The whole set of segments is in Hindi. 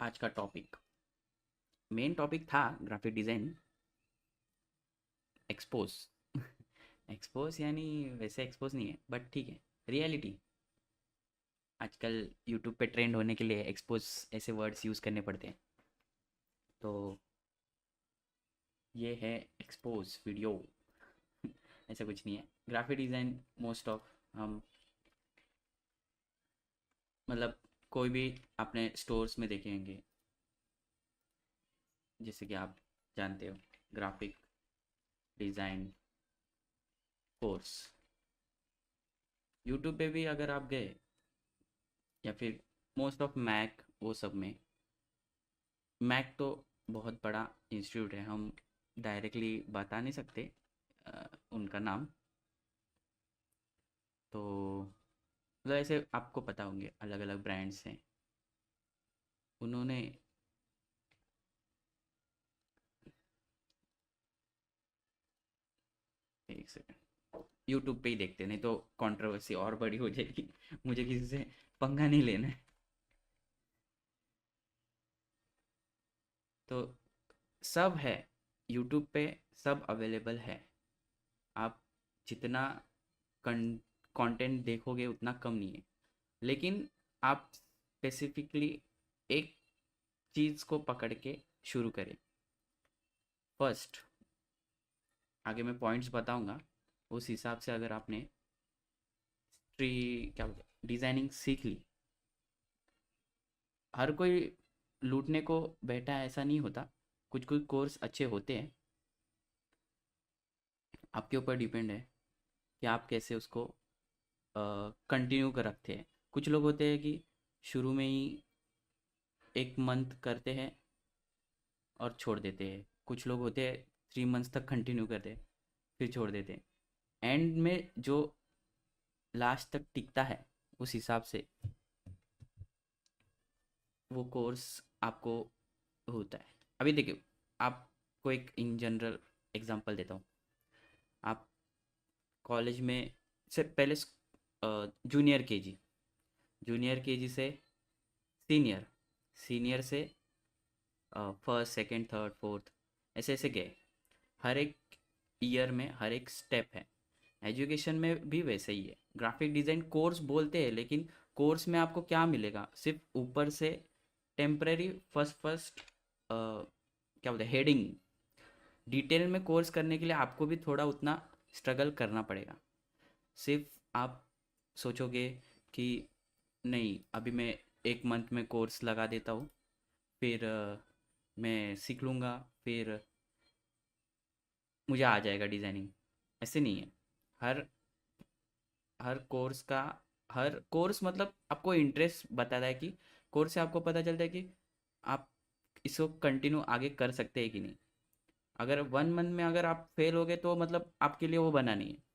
आज का टॉपिक मेन टॉपिक था ग्राफिक डिज़ाइन एक्सपोज। एक्सपोज यानी वैसे एक्सपोज नहीं है बट ठीक है। रियलिटी आजकल यूट्यूब पे ट्रेंड होने के लिए एक्सपोज ऐसे वर्ड्स यूज़ करने पड़ते हैं। तो ये है एक्सपोज वीडियो। ऐसा कुछ नहीं है। ग्राफिक डिज़ाइन मोस्ट ऑफ हम मतलब कोई भी अपने स्टोर्स में देखे होंगे, जैसे कि आप जानते हो ग्राफिक डिज़ाइन कोर्स। यूट्यूब पे भी अगर आप गए या फिर मोस्ट ऑफ मैक वो सब में, मैक तो बहुत बड़ा इंस्टीट्यूट है, हम डायरेक्टली बता नहीं सकते उनका नाम। तो मतलब ऐसे आपको पता होंगे अलग अलग ब्रांड्स हैं। उन्होंने एक सेकंड यूट्यूब पे ही देखते, नहीं तो कंट्रोवर्सी और बड़ी हो जाएगी। मुझे किसी से पंगा नहीं लेना है। तो सब है यूट्यूब पे, सब अवेलेबल है। आप जितना कंटेंट देखोगे उतना कम नहीं है। लेकिन आप स्पेसिफिकली एक चीज़ को पकड़ के शुरू करें फर्स्ट। आगे मैं पॉइंट्स बताऊंगा, उस हिसाब से अगर आपने ट्री क्या बोलते डिज़ाइनिंग सीख ली। हर कोई लूटने को बैठा है ऐसा नहीं होता। कुछ कुछ कोर्स अच्छे होते हैं। आपके ऊपर डिपेंड है कि आप कैसे उसको कंटिन्यू कर रखते हैं। कुछ लोग होते हैं कि शुरू में ही एक मंथ करते हैं और छोड़ देते हैं। कुछ लोग होते हैं 3 मंथ्स तक कंटिन्यू करते हैं फिर छोड़ देते हैं। एंड में जो लास्ट तक टिकता है उस हिसाब से वो कोर्स आपको होता है। अभी देखिए, आपको एक इन जनरल एग्जांपल देता हूँ। आप कॉलेज में से पहले जूनियर केजी, जूनियर केजी से सीनियर, सीनियर से फर्स्ट सेकंड थर्ड फोर्थ, ऐसे ऐसे गए। हर एक ईयर में हर एक स्टेप है। एजुकेशन में भी वैसे ही है। ग्राफिक डिज़ाइन कोर्स बोलते हैं, लेकिन कोर्स में आपको क्या मिलेगा? सिर्फ ऊपर से टेम्परेरी फर्स्ट फर्स्ट क्या बोलते हैं हेडिंग। डिटेल में कोर्स करने के लिए आपको भी थोड़ा उतना स्ट्रगल करना पड़ेगा। सिर्फ आप सोचोगे कि नहीं अभी मैं एक मंथ में कोर्स लगा देता हूँ, फिर मैं सीख लूँगा, फिर मुझे आ जाएगा डिज़ाइनिंग। ऐसे नहीं है। हर हर कोर्स का हर कोर्स मतलब आपको इंटरेस्ट बताता है कि कोर्स से आपको पता चलता है कि आप इसको कंटिन्यू आगे कर सकते हैं कि नहीं। अगर 1 मंथ में अगर आप फेल हो गए तो मतलब आपके लिए वो बना नहीं है।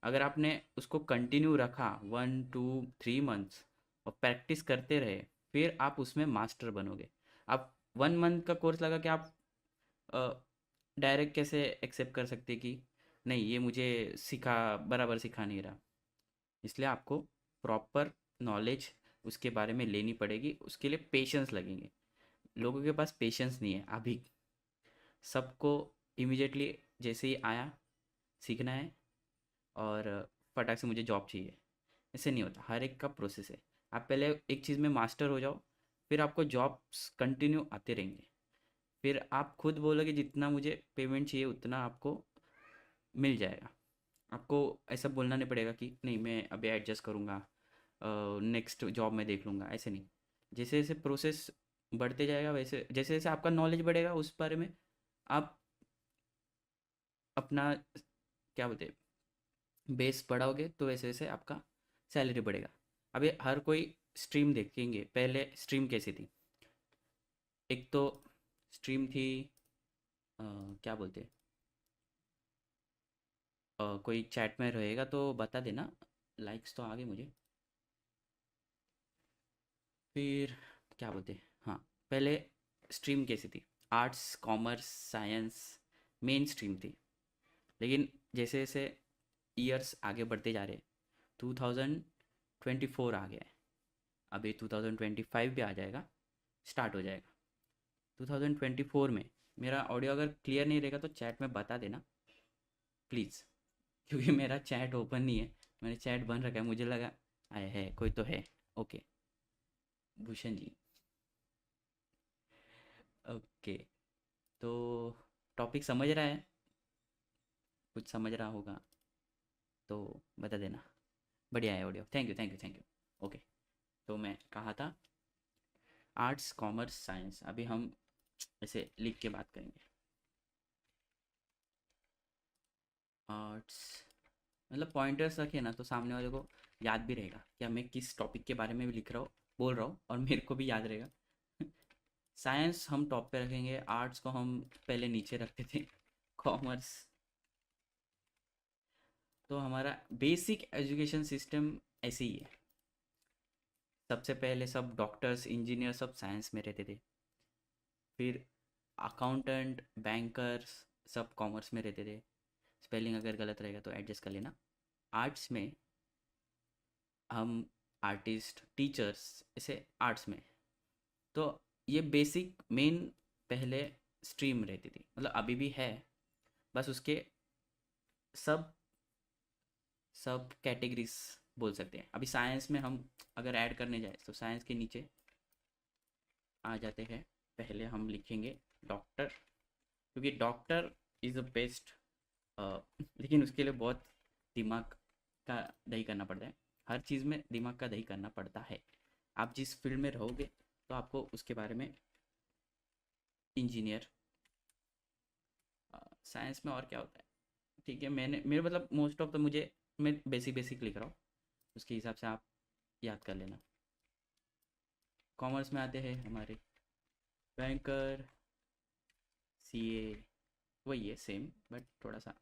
अगर आपने उसको कंटिन्यू रखा 1 2 3 मंथ्स और प्रैक्टिस करते रहे, फिर आप उसमें मास्टर बनोगे। आप 1 मंथ का कोर्स लगा कि आप डायरेक्ट कैसे एक्सेप्ट कर सकते कि नहीं ये मुझे सिखा बराबर सिखा नहीं रहा। इसलिए आपको प्रॉपर नॉलेज उसके बारे में लेनी पड़ेगी। उसके लिए पेशेंस लगेंगे। लोगों के पास पेशेंस नहीं है अभी। सबको इमीडिएटली जैसे ही आया सीखना है और फटाक से मुझे जॉब चाहिए। ऐसे नहीं होता। हर एक का प्रोसेस है। आप पहले एक चीज़ में मास्टर हो जाओ, फिर आपको जॉब्स कंटिन्यू आते रहेंगे। फिर आप खुद बोलोगे जितना मुझे पेमेंट चाहिए उतना आपको मिल जाएगा। आपको ऐसा बोलना नहीं पड़ेगा कि नहीं मैं अभी एडजस्ट करूँगा, नेक्स्ट जॉब में देख लूँगा। ऐसे नहीं। जैसे जैसे प्रोसेस बढ़ते जाएगा, वैसे जैसे जैसे आपका नॉलेज बढ़ेगा उस बारे में आप अपना क्या बोलते हैं बेस बढ़ाओगे, तो वैसे वैसे आपका सैलरी बढ़ेगा। अभी हर कोई स्ट्रीम देखेंगे। पहले स्ट्रीम कैसी थी? एक तो स्ट्रीम थी क्या बोलते हैं कोई चैट में रहेगा तो बता देना। लाइक्स तो आ गए मुझे। फिर क्या बोलते हैं, हाँ, पहले स्ट्रीम कैसी थी? Arts commerce science main stream थी। लेकिन जैसे जैसे ईयर्स आगे बढ़ते जा रहे, 2024 आ गया है, अभी 2025 भी आ जाएगा। स्टार्ट हो जाएगा 2024 में। मेरा ऑडियो अगर क्लियर नहीं रहेगा तो चैट में बता देना प्लीज़, क्योंकि मेरा चैट ओपन नहीं है। मैंने चैट बंद रखा है, मुझे लगा आए है कोई तो है। ओके भूषण जी। ओके, तो टॉपिक समझ रहा है, कुछ समझ रहा होगा तो बता देना। बढ़िया है audio, thank you thank you thank you. Okay, तो मैं कहा था आर्ट्स कॉमर्स साइंस, अभी हम ऐसे लिख के बात करेंगे। आर्ट्स मतलब पॉइंटर्स रखे ना तो सामने वाले को याद भी रहेगा कि मैं किस टॉपिक के बारे में भी लिख रहा हूँ, बोल रहा हूँ, और मेरे को भी याद रहेगा। साइंस हम टॉप पे रखेंगे, आर्ट्स को हम पहले नीचे रखते थे, कॉमर्स। तो हमारा बेसिक एजुकेशन सिस्टम ऐसे ही है। सबसे पहले सब डॉक्टर्स इंजीनियर सब साइंस में रहते थे, फिर अकाउंटेंट बैंकर्स सब कॉमर्स में रहते थे। स्पेलिंग अगर गलत रहेगा तो एडजस्ट कर लेना। आर्ट्स में हम आर्टिस्ट टीचर्स ऐसे आर्ट्स में। तो ये बेसिक मेन पहले स्ट्रीम रहती थी, मतलब अभी भी है, बस उसके सब सब कैटेगरीज बोल सकते हैं। अभी साइंस में हम अगर ऐड करने जाए तो साइंस के नीचे आ जाते हैं। पहले हम लिखेंगे डॉक्टर, क्योंकि डॉक्टर इज़ द बेस्ट। लेकिन उसके लिए बहुत दिमाग का दही करना पड़ता है। हर चीज़ में दिमाग का दही करना पड़ता है। आप जिस फील्ड में रहोगे तो आपको उसके बारे में। इंजीनियर साइंस में और क्या होता है, ठीक है, मैंने मेरे मतलब मोस्ट ऑफ तो मुझे, मैं बेसिक बेसिक लिख रहा हूँ, उसके हिसाब से आप याद कर लेना। कॉमर्स में आते हैं हमारे बैंकर, सीए, वही है सेम, बट थोड़ा सा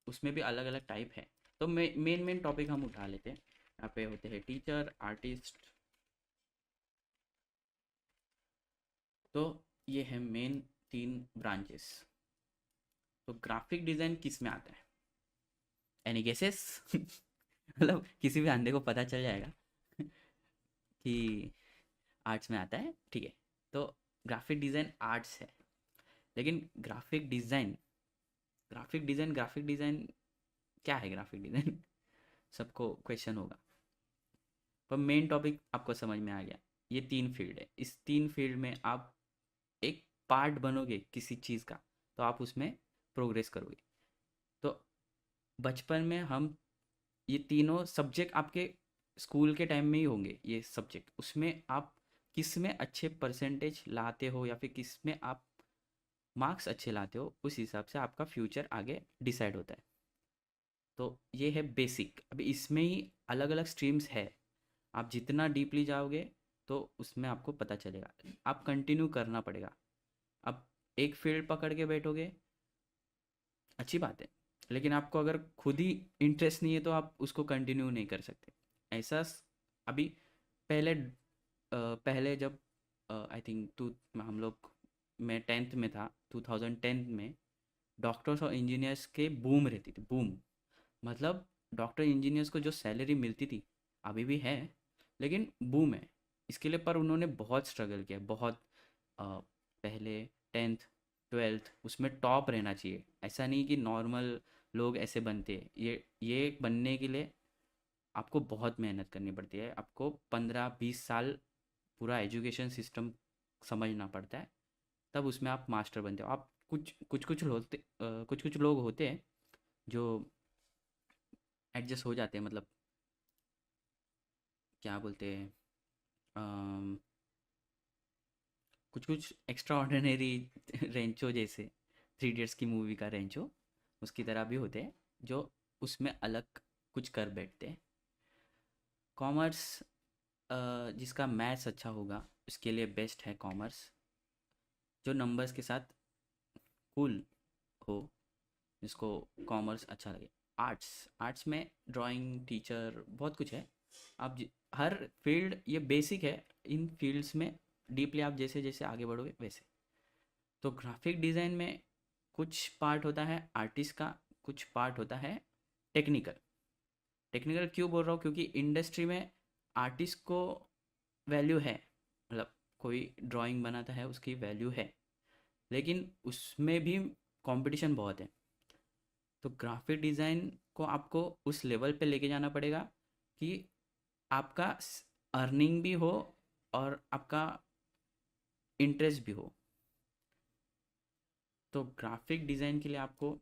उसमें भी अलग अलग टाइप है। तो मेन मेन टॉपिक हम उठा लेते हैं। यहाँ पे होते हैं टीचर आर्टिस्ट। तो ये है मेन तीन ब्रांचेस। तो ग्राफिक डिज़ाइन किस में आता है, एनी गेसेस? मतलब किसी भी अंधे को पता चल जाएगा कि आर्ट्स में आता है, ठीक है। तो ग्राफिक डिज़ाइन आर्ट्स है, लेकिन ग्राफिक डिज़ाइन क्या है? ग्राफिक डिज़ाइन सबको क्वेश्चन होगा, पर मेन टॉपिक आपको समझ में आ गया। ये तीन फील्ड है, इस तीन फील्ड में आप एक पार्ट बनोगे किसी चीज़ का तो आप उसमें प्रोग्रेस करोगे। तो बचपन में हम ये तीनों सब्जेक्ट आपके स्कूल के टाइम में ही होंगे। ये सब्जेक्ट उसमें आप किस में अच्छे परसेंटेज लाते हो या फिर किस में आप मार्क्स अच्छे लाते हो, उस हिसाब से आपका फ्यूचर आगे डिसाइड होता है। तो ये है बेसिक। अभी इसमें ही अलग अलग स्ट्रीम्स है, आप जितना डीपली जाओगे तो उसमें आपको पता चलेगा। आप कंटिन्यू करना पड़ेगा। अब एक फील्ड पकड़ के बैठोगे, अच्छी बात है, लेकिन आपको अगर खुद ही इंटरेस्ट नहीं है तो आप उसको कंटिन्यू नहीं कर सकते। ऐसा अभी पहले पहले जब आई थिंक टू हम लोग, मैं टेंथ में था 2010 में, डॉक्टर्स और इंजीनियर्स के बूम रहती थी, बूम। मतलब डॉक्टर इंजीनियर्स को जो सैलरी मिलती थी अभी भी है, लेकिन बूम है इसके लिए। पर उन्होंने बहुत स्ट्रगल किया, बहुत। पहले टेंथ ट्वेल्थ उसमें टॉप रहना चाहिए, ऐसा नहीं कि नॉर्मल लोग ऐसे बनते हैं। ये बनने के लिए आपको बहुत मेहनत करनी पड़ती है। आपको 15-20 साल पूरा एजुकेशन सिस्टम समझना पड़ता है, तब उसमें आप मास्टर बनते हो। आप कुछ कुछ लोग होते हैं जो एडजस्ट हो जाते हैं, मतलब क्या बोलते हैं, कुछ कुछ एक्स्ट्रा ऑर्डिनरी रेंचो जैसे, थ्री इडियट्स की मूवी का रेंचो, उसकी तरह भी होते हैं जो उसमें अलग कुछ कर बैठते हैं। कॉमर्स, जिसका मैथ्स अच्छा होगा उसके लिए बेस्ट है कॉमर्स, जो नंबर्स के साथ कूल हो, जिसको कॉमर्स अच्छा लगे। आर्ट्स, आर्ट्स में ड्राइंग टीचर बहुत कुछ है। आप हर फील्ड ये बेसिक है, इन फील्ड्स में डीपली आप जैसे जैसे आगे बढ़ोगे वैसे। तो ग्राफिक डिज़ाइन में कुछ पार्ट होता है आर्टिस्ट का, कुछ पार्ट होता है टेक्निकल। टेक्निकल क्यों बोल रहा हूँ, क्योंकि इंडस्ट्री में आर्टिस्ट को वैल्यू है, मतलब कोई ड्राइंग बनाता है उसकी वैल्यू है, लेकिन उसमें भी कंपटीशन बहुत है। तो ग्राफिक डिज़ाइन को आपको उस लेवल पे लेके जाना पड़ेगा कि आपका अर्निंग भी हो और आपका इंटरेस्ट भी हो। तो ग्राफिक डिज़ाइन के लिए आपको